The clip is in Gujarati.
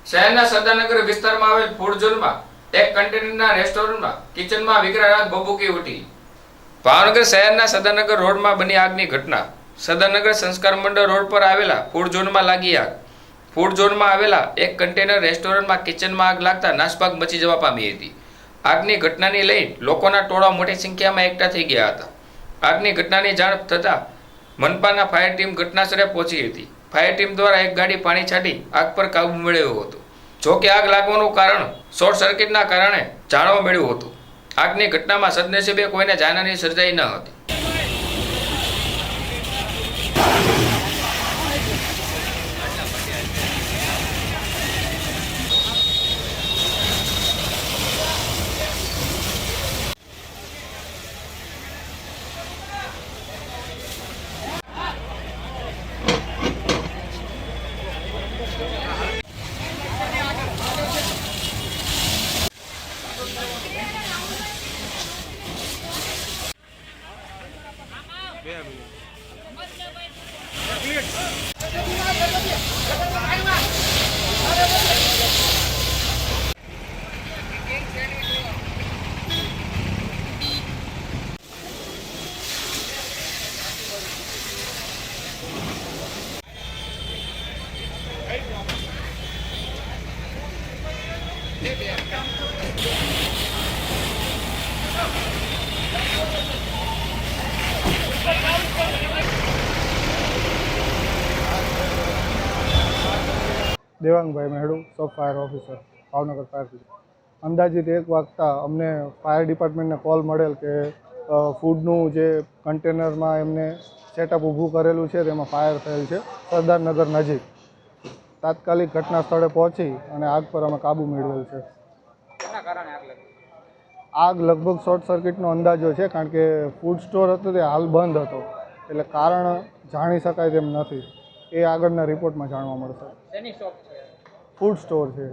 શહેરના સરદારનગર વિસ્તારમાં આવેલ ફૂડ ઝોનમાં એક કન્ટેનરના રેસ્ટોરન્ટમાં કિચનમાં વિકરાળ આગ ભભૂકી ઉઠી। ભાવનગર શહેરના સરદારનગર રોડમાં બની આગની ઘટના। સરદારનગર સંસ્કાર મંડળ રોડ પર આવેલા ફૂડ ઝોનમાં લાગી આગ। ફૂડ ઝોનમાં આવેલા એક કન્ટેનર રેસ્ટોરન્ટમાં કિચનમાં આગ લાગતા નાસભાગ મચી જવા પામી હતી। આગની ઘટનાને લઈને લોકોના ટોળા મોટી સંખ્યામાં એકઠા થઈ ગયા હતા। આગની ઘટનાની જાણ થતાં મનપાના ફાયર ટીમ ઘટનાસ્થળે પહોંચી હતી। ફાયર ટીમ દ્વારા એક ગાડી પાણી છાંટી આગ પર કાબુ મેળવ્યો હતો। જો કે આગ લાગવાનું કારણ શોર્ટ સર્કિટના કારણે જાણવા મળ્યું હતું। આગની ઘટનામાં સદનસીબે કોઈને જાનહાની સર્જાઈ ન હતી। દેવાંગભાઈ Mehdu, sub fire officer, Bhavnagar fire station. અંદાજિત 1 વાગતા અમને ફાયર ડિપાર્ટમેન્ટને કોલ મળેલ કે ફૂડનું જે કન્ટેનરમાં એમને સેટઅપ ઊભું કરેલું છે તેમાં ફાયર થયેલ છે સરદારનગર નજીક। તાત્કાલિક ઘટના સ્થળે પહોંચી અને આગ પર અમે કાબૂ મેળવેલ છે। આગ લગભગ શોર્ટ સર્કિટનો અંદાજો છે, કારણ કે ફૂડ સ્ટોર હતો તે હાલ બંધ હતો, એટલે કારણ જાણી શકાય તેમ નથી। એ આગળના રિપોર્ટમાં જાણવા મળશે। ફૂડ સ્ટોર છે।